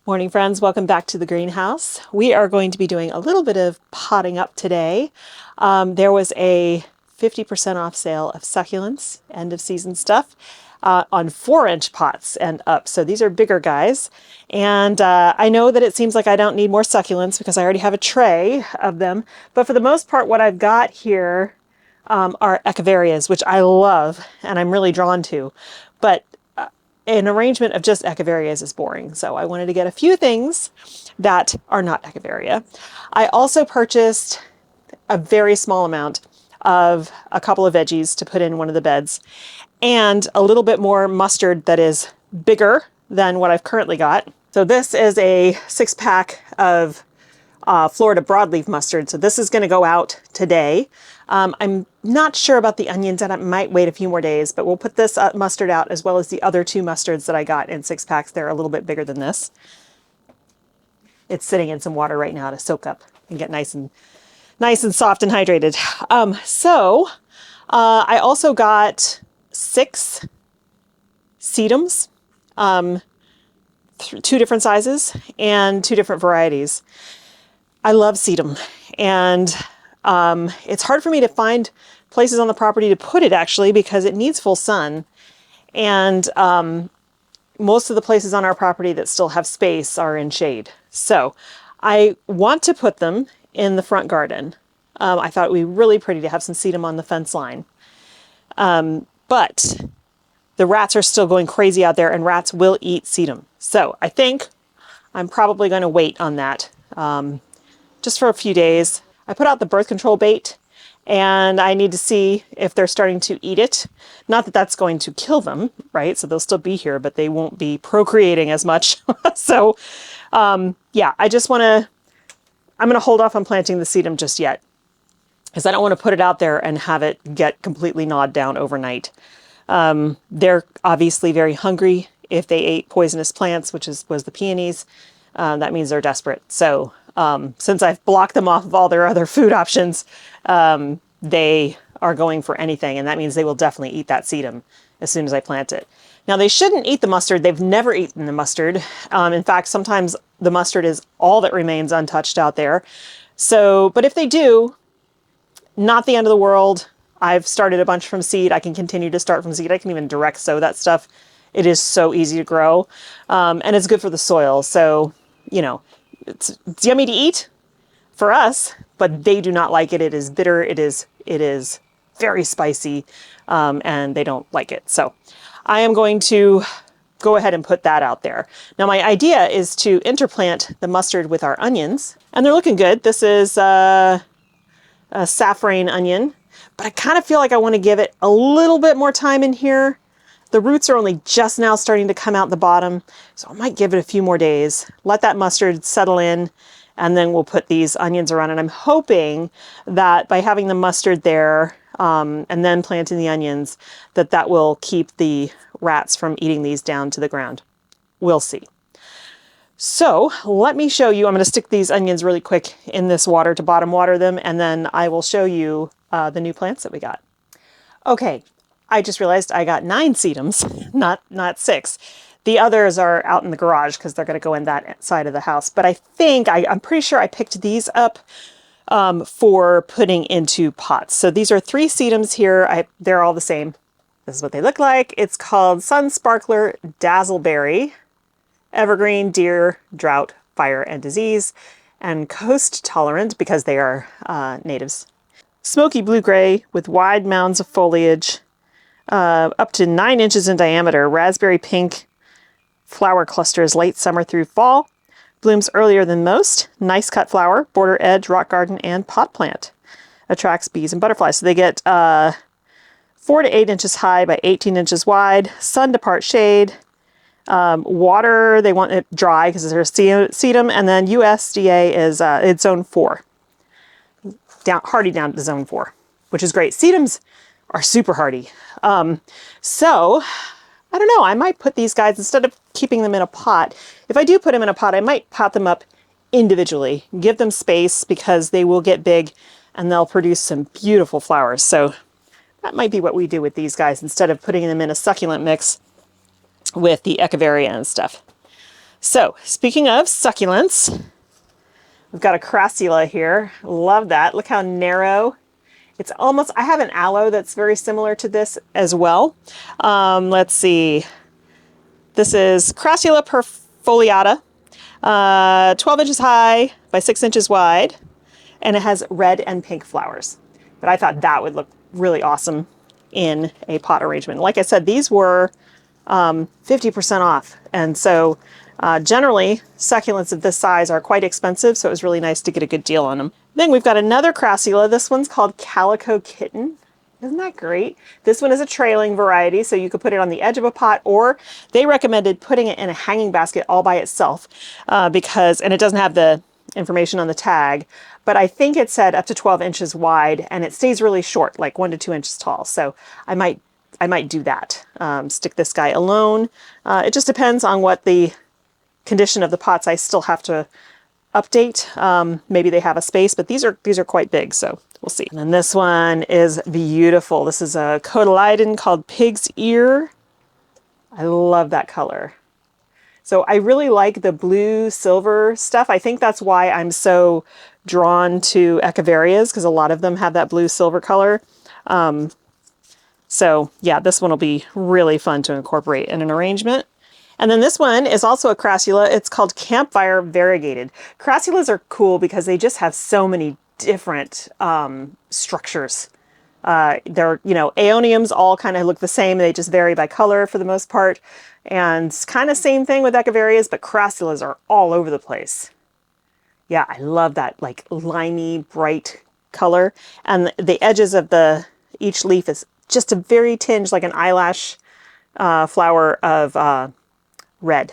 Morning friends, welcome back to the greenhouse. We are going to be doing a little bit of potting up today. There was a 50% off sale of succulents, end of season stuff, on 4-inch pots and up. So these are bigger guys. And I know that it seems like I don't need more succulents because I already have a tray of them. But for the most part, what I've got here are echeverias, which I love and I'm really drawn to. But an arrangement of just echeverias is boring. So I wanted to get a few things that are not echeveria. I also purchased a very small amount of a couple of veggies to put in one of the beds and a little bit more mustard that is bigger than what I've currently got. So this is a 6-pack of Florida broadleaf mustard. So this is going to go out today. I'm not sure about the onions and I might wait a few more days, but we'll put this mustard out as well as the other 2 mustards that I got in 6-packs. They're a little bit bigger than this. It's sitting in some water right now to soak up and get nice and soft and hydrated. I also got 6 sedums, 2 different sizes and 2 different varieties. I love sedum, and it's hard for me to find places on the property to put it actually because it needs full sun. And most of the places on our property that still have space are in shade. So I want to put them in the front garden. I thought it would be really pretty to have some sedum on the fence line. But the rats are still going crazy out there and rats will eat sedum. So I think I'm probably going to wait on that just for a few days. I put out the birth control bait and I need to see if they're starting to eat it. Not that that's going to kill them, right? So they'll still be here, but they won't be procreating as much. So yeah, I'm going to hold off on planting the sedum just yet because I don't want to put it out there and have it get completely gnawed down overnight. They're obviously very hungry. If they ate poisonous plants, which was the peonies, that means they're desperate. So since I've blocked them off of all their other food options, they are going for anything. And that means they will definitely eat that sedum as soon as I plant it. Now they shouldn't eat the mustard. They've never eaten the mustard. In fact, sometimes the mustard is all that remains untouched out there. So, but if they do, not the end of the world. I've started a bunch from seed. I can continue to start from seed. I can even direct sow that stuff. It is so easy to grow. And it's good for the soil. So, you know, it's yummy to eat for us, but they do not like it. It is bitter. It is very spicy, and they don't like it. So I am going to go ahead and put that out there. Now my idea is to interplant the mustard with our onions, and they're looking good. This is a saffron onion, but I kind of feel like I want to give it a little bit more time in here. The roots are only just now starting to come out the bottom, so I might give it a few more days, let that mustard settle in, and then we'll put these onions around. And I'm hoping that by having the mustard there and then planting the onions, that will keep the rats from eating these down to the ground. We'll see. So let me show you, I'm going to stick these onions really quick in this water to bottom water them, and then I will show you the new plants that we got. Okay. I just realized I got 9 sedums, not 6. The others are out in the garage because they're going to go in that side of the house. But I think, I'm pretty sure I picked these up for putting into pots. So these are 3 sedums here. They're all the same. This is what they look like. It's called Sun Sparkler Dazzleberry, Evergreen, Deer, Drought, Fire, and Disease, and Coast Tolerant because they are natives. Smoky blue-gray with wide mounds of foliage. Up to 9 inches in diameter, raspberry pink flower clusters late summer through fall. Blooms earlier than most. Nice cut flower, border edge, rock garden, and pot plant. Attracts bees and butterflies. So they get 4 to 8 inches high by 18 inches wide. Sun to part shade. Water, they want it dry because they're sedum. And then USDA is it's zone 4. Hardy down to zone 4, which is great. Sedums are super hardy. So I don't know, I might put these guys, instead of keeping them in a pot, if I do put them in a pot, I might pot them up individually, give them space because they will get big and they'll produce some beautiful flowers. So that might be what we do with these guys instead of putting them in a succulent mix with the echeveria and stuff. So speaking of succulents, we've got a crassula here. Love that. Look how narrow. It's almost, I have an aloe that's very similar to this as well. Let's see. This is Crassula perfoliata, 12 inches high by 6 inches wide, and it has red and pink flowers. But I thought that would look really awesome in a pot arrangement. Like I said, these were 50% off. And so generally succulents of this size are quite expensive. So it was really nice to get a good deal on them. Then we've got another crassula. This one's called Calico Kitten. Isn't that great? This one is a trailing variety, so you could put it on the edge of a pot, or they recommended putting it in a hanging basket all by itself and it doesn't have the information on the tag, but I think it said up to 12 inches wide, and it stays really short, like 1 to 2 inches tall. So I might do that. Stick this guy alone. It just depends on what the condition of the pots I still have to update. Maybe they have a space, but these are quite big, so we'll see. And then this one is beautiful. This is a cotyledon called Pig's Ear. I love that color. So I really like the blue silver stuff. I think that's why I'm so drawn to echeverias, because a lot of them have that blue silver color. So yeah, this one will be really fun to incorporate in an arrangement. And then this one is also a crassula. It's called Campfire Variegated. Crassulas are cool because they just have so many different structures. They're, aeoniums all kind of look the same. They just vary by color for the most part. And kind of same thing with echeverias, but crassulas are all over the place. Yeah, I love that like limey, bright color. And the edges of each leaf is just a very tinge, like an eyelash flower of red.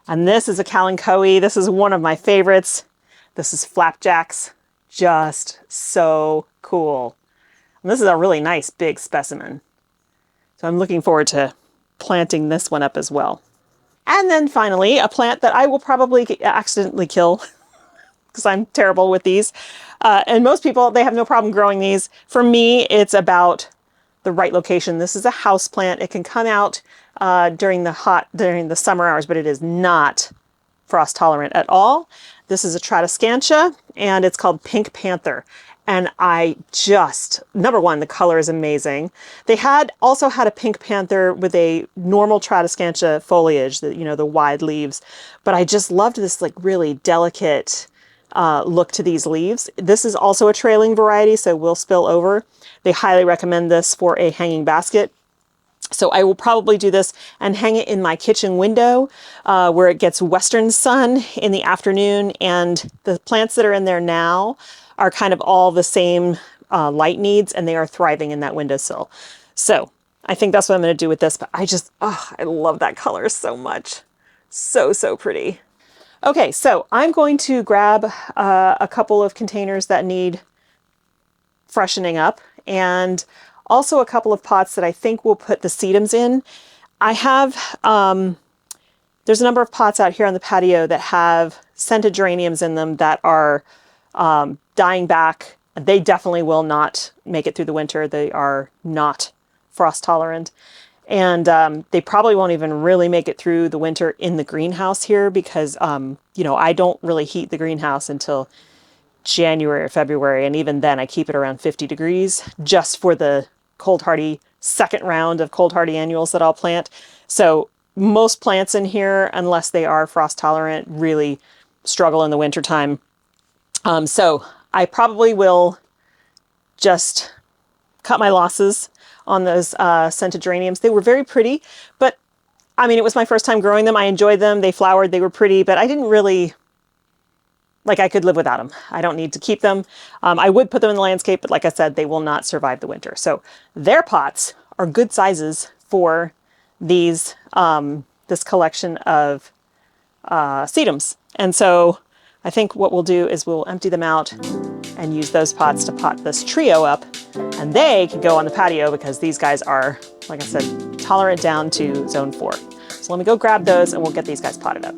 And this is a kalanchoe. This is one of my favorites. This is flapjacks. Just so cool. And this is a really nice big specimen. So I'm looking forward to planting this one up as well. And then finally, a plant that I will probably accidentally kill because I'm terrible with these. And most people, they have no problem growing these. For me, it's about the right location. This is a house plant. It can come out during the summer hours, but it is not frost tolerant at all. This is a Tradescantia, and it's called Pink Panther. And number one, the color is amazing. They also had a Pink Panther with a normal Tradescantia foliage, the wide leaves. But I just loved this like really delicate look to these leaves. This is also a trailing variety, so will spill over. They highly recommend this for a hanging basket. So I will probably do this and hang it in my kitchen window where it gets western sun in the afternoon. And the plants that are in there now are kind of all the same light needs, and they are thriving in that windowsill. So I think that's what I'm going to do with this, but I love that color so much. So, so pretty. Okay, so I'm going to grab a couple of containers that need freshening up, and also a couple of pots that I think we'll put the sedums in. I have, there's a number of pots out here on the patio that have scented geraniums in them that are dying back. They definitely will not make it through the winter. They are not frost tolerant. And they probably won't even really make it through the winter in the greenhouse here because, I don't really heat the greenhouse until January or February. And even then I keep it around 50 degrees just for the cold hardy second round of cold hardy annuals that I'll plant. So most plants in here, unless they are frost tolerant, really struggle in the wintertime. So I probably will just cut my losses on those scented geraniums. They were very pretty, but I mean, it was my first time growing them. I enjoyed them. They flowered, they were pretty, but I didn't really, I could live without them. I don't need to keep them. I would put them in the landscape, but like I said, they will not survive the winter. So their pots are good sizes for these, this collection of sedums. And so I think what we'll do is we'll empty them out and use those pots to pot this trio up, and they can go on the patio because these guys are, like I said, tolerant down to zone 4. So let me go grab those and we'll get these guys potted up.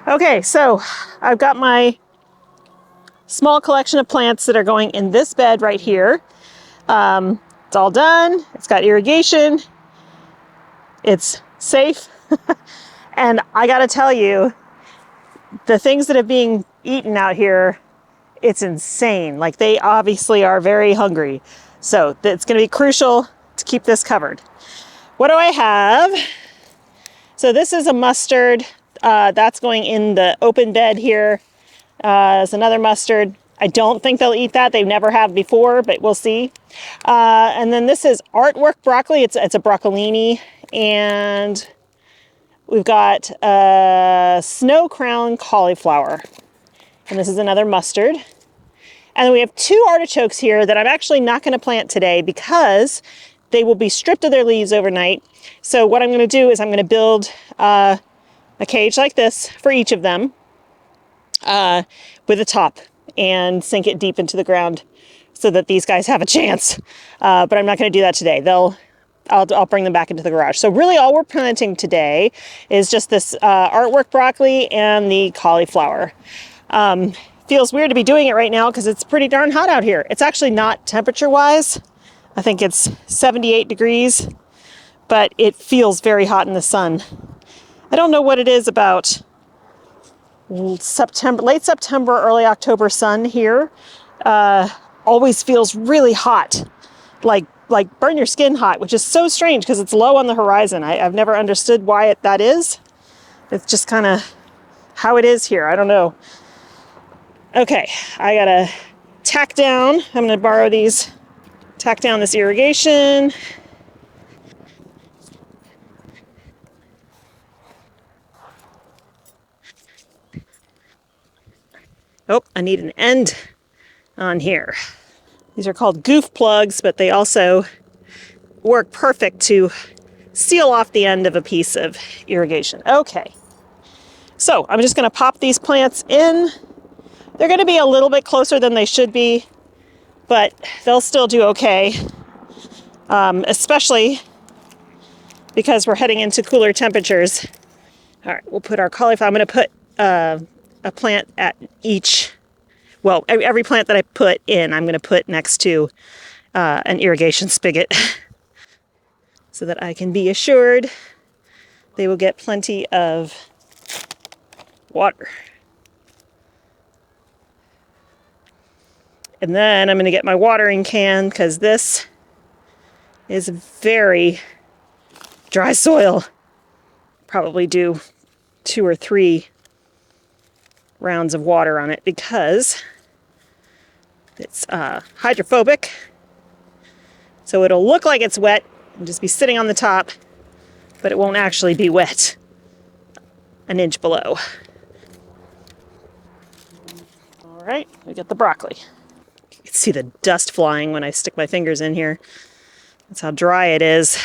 Okay, so I've got my small collection of plants that are going in this bed right here. It's all done. It's got irrigation. It's safe. And I gotta tell you, the things that are being eaten out here, it's insane. Like, they obviously are very hungry. So it's gonna be crucial to keep this covered. What do I have? So this is a mustard. That's going in the open bed here. There's another mustard. I don't think they'll eat that. They never have before, but we'll see. And then this is artwork broccoli. It's a broccolini. And we've got snow crown cauliflower. And this is another mustard. And then we have 2 artichokes here that I'm actually not going to plant today because they will be stripped of their leaves overnight. So what I'm going to do is I'm going to build a cage like this for each of them with a top and sink it deep into the ground so that these guys have a chance. But I'm not going to do that today. I'll bring them back into the garage. So really all we're planting today is just this artwork broccoli and the cauliflower. Feels weird to be doing it right now because it's pretty darn hot out here. It's actually not temperature-wise. I think it's 78 degrees, but it feels very hot in the sun. I don't know what it is about September, late September, early October sun here. Always feels really hot, like burn your skin hot, which is so strange because it's low on the horizon. I've never understood why that is. It's just kind of how it is here. I don't know. Okay, I gotta tack down. I'm gonna borrow these, tack down this irrigation. Oh, I need an end on here. These are called goof plugs, but they also work perfect to seal off the end of a piece of irrigation. Okay, so I'm just gonna pop these plants in. They're gonna be a little bit closer than they should be, but they'll still do okay, especially because we're heading into cooler temperatures. All right, we'll put our cauliflower. I'm gonna put a plant at each, well, every plant that I put in, I'm gonna put next to an irrigation spigot so that I can be assured they will get plenty of water. And then I'm going to get my watering can because this is very dry soil. Probably do 2 or 3 rounds of water on it because it's hydrophobic. So it'll look like it's wet and just be sitting on the top, but it won't actually be wet an inch below. All right, we got the broccoli. You can see the dust flying when I stick my fingers in here. That's how dry it is.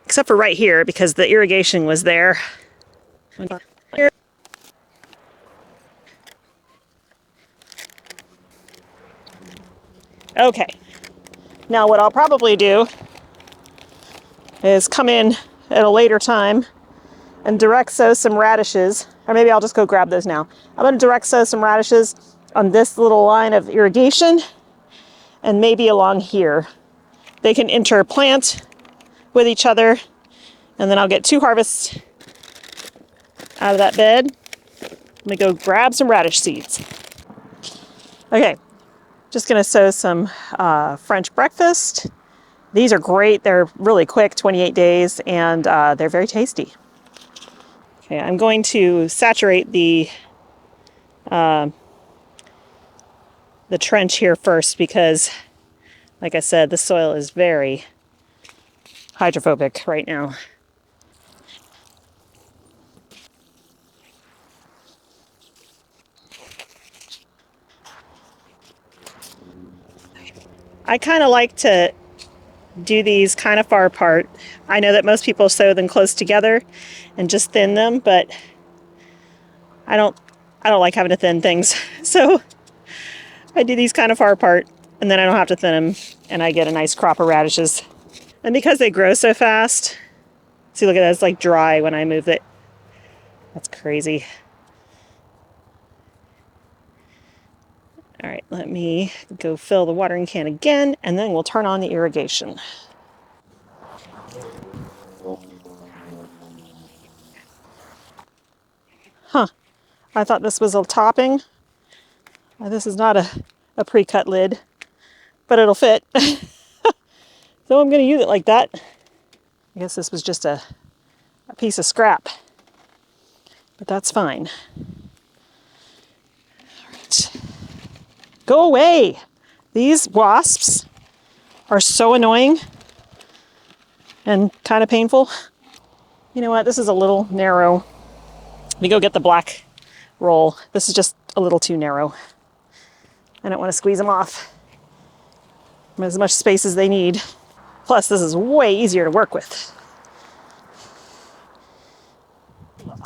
Except for right here, because the irrigation was there. Okay, now what I'll probably do is come in at a later time and direct sow some radishes, or maybe I'll just go grab those now. I'm going to direct sow some radishes on this little line of irrigation and maybe along here. They can interplant with each other, and then I'll get 2 harvests out of that bed. Let me go grab some radish seeds. Okay, just gonna sow some French breakfast. These are great. They're really quick, 28 days, and they're very tasty. Okay, I'm going to saturate the trench here first because, like I said, the soil is very hydrophobic right now. I kind of like to do these kind of far apart. I know that most people sow them close together and just thin them, but I don't like having to thin things. So I do these kind of far apart, and then I don't have to thin them, and I get a nice crop of radishes. And because they grow so fast, see, look at that, it's like dry when I move it. That's crazy. All right, let me go fill the watering can again, and then we'll turn on the irrigation. Huh, I thought this was a topping. This is not a pre-cut lid, but it'll fit. So I'm gonna use it like that. I guess this was just a piece of scrap, but that's fine. All right. Go away! These wasps are so annoying and kind of painful. You know what? This is a little narrow. Let me go get the black roll. This is just a little too narrow. I don't want to squeeze them off. As much space as they need. Plus, this is way easier to work with. All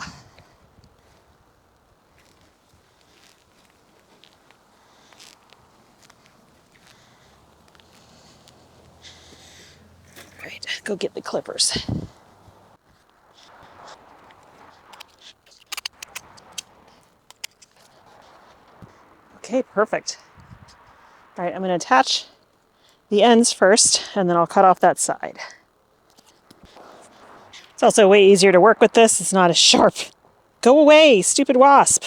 right, go get the clippers. Okay, perfect. All right, I'm going to attach the ends first, and then I'll cut off that side. It's also way easier to work with this. It's not as sharp. Go away, stupid wasp.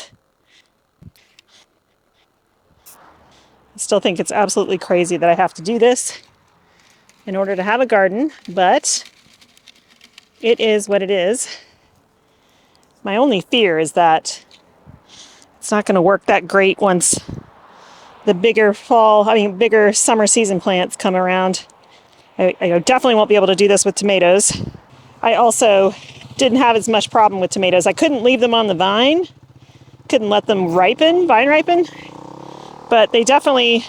I still think it's absolutely crazy that I have to do this in order to have a garden, but it is what it is. My only fear is that it's not going to work that great once the bigger bigger summer season plants come around. I definitely won't be able to do this with tomatoes. I also didn't have as much problem with tomatoes. I couldn't leave them on the vine, couldn't let them vine ripen, but they definitely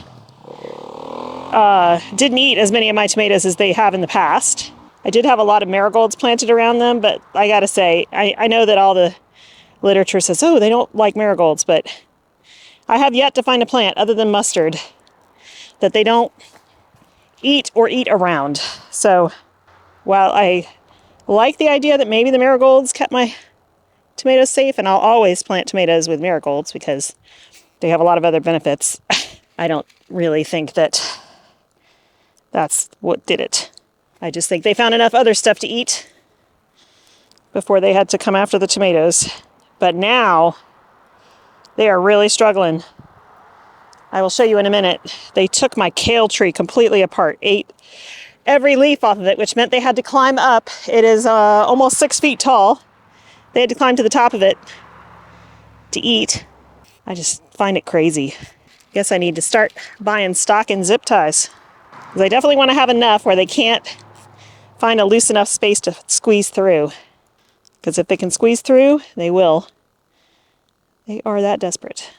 didn't eat as many of my tomatoes as they have in the past. I did have a lot of marigolds planted around them, but I gotta say, I know that all the literature says, oh, they don't like marigolds, but I have yet to find a plant other than mustard that they don't eat or eat around. So while I like the idea that maybe the marigolds kept my tomatoes safe, and I'll always plant tomatoes with marigolds because they have a lot of other benefits, I don't really think that that's what did it. I just think they found enough other stuff to eat before they had to come after the tomatoes. But now they are really struggling. I will show you in a minute. They took my kale tree completely apart, ate every leaf off of it, which meant they had to climb up. It is almost 6 feet tall. They had to climb to the top of it to eat. I just find it crazy. Guess I need to start buying stock in zip ties. Because I definitely want to have enough where they can't find a loose enough space to squeeze through. Because if they can squeeze through, they will. They are that desperate.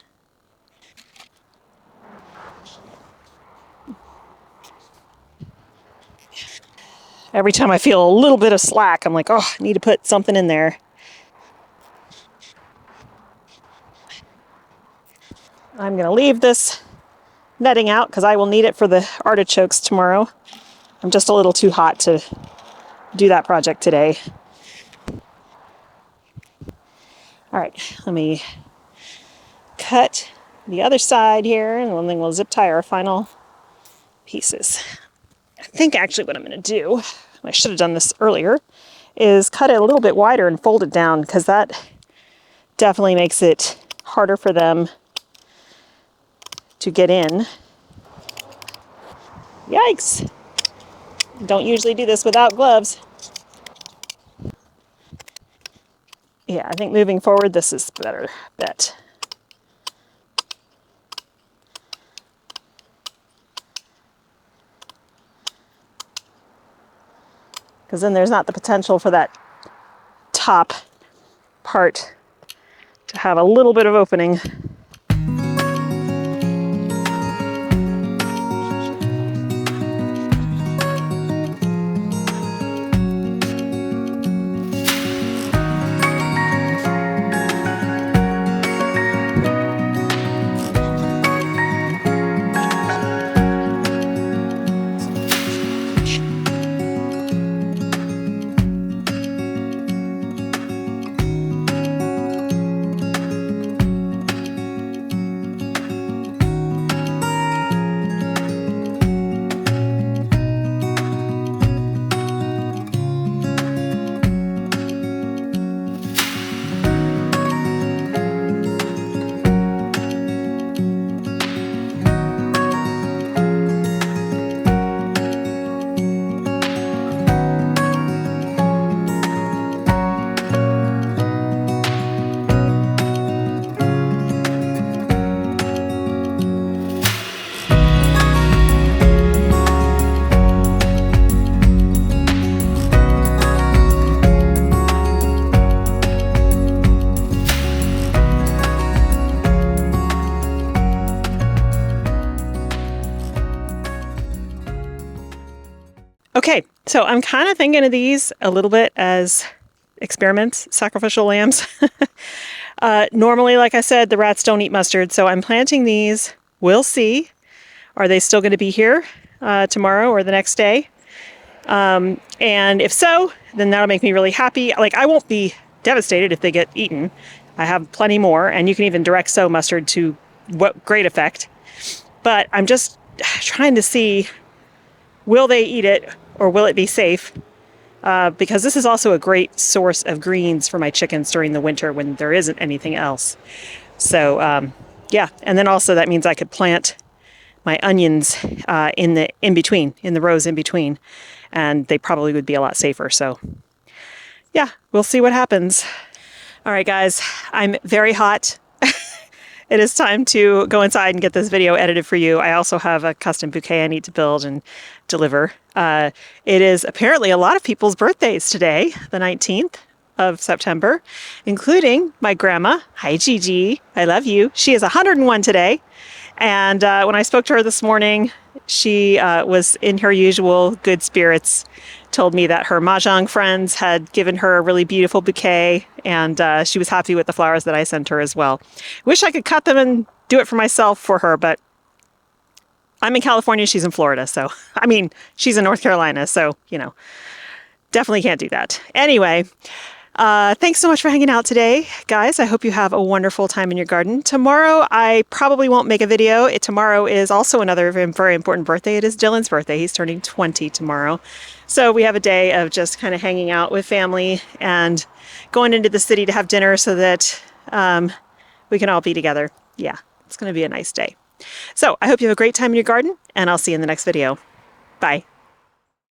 Every time I feel a little bit of slack, I'm like, oh, I need to put something in there. I'm going to leave this netting out because I will need it for the artichokes tomorrow. I'm just a little too hot to do that project today. All right, let me cut the other side here, and then we'll zip tie our final pieces. I think actually what I'm going to do, I should have done this earlier, is cut it a little bit wider and fold it down, because that definitely makes it harder for them to get in. Yikes! Don't usually do this without gloves. Yeah, I think moving forward this is a better bet. Because then there's not the potential for that top part to have a little bit of opening. Okay, so I'm kind of thinking of these a little bit as experiments, sacrificial lambs. Normally, like I said, the rats don't eat mustard, so I'm planting these. We'll see. Are they still going to be here tomorrow or the next day? And if so, then that'll make me really happy. Like, I won't be devastated if they get eaten. I have plenty more, and you can even direct sow mustard to what great effect. But I'm just trying to see, will they eat it or will it be safe? Because this is also a great source of greens for my chickens during the winter when there isn't anything else. So yeah, and then also that means I could plant my onions in the rows in between, and they probably would be a lot safer. So yeah, we'll see what happens. All right, guys, I'm very hot. It is time to go inside and get this video edited for you. I also have a custom bouquet I need to build and deliver. It is apparently a lot of people's birthdays today, the 19th of September, including my grandma. Hi, Gigi. I love you. She is 101 today. And when I spoke to her this morning, she was in her usual good spirits, told me that her Mahjong friends had given her a really beautiful bouquet, and she was happy with the flowers that I sent her as well. Wish I could cut them and do it for myself for her, but I'm in California, she's in Florida, so, I mean, she's in North Carolina, so, you know, definitely can't do that. Anyway, thanks so much for hanging out today, guys. I hope you have a wonderful time in your garden. Tomorrow, I probably won't make a video. Tomorrow is also another very important birthday. It is Dylan's birthday. He's turning 20 tomorrow. So we have a day of just kind of hanging out with family and going into the city to have dinner so that we can all be together. Yeah, it's going to be a nice day. So I hope you have a great time in your garden, and I'll see you in the next video. Bye.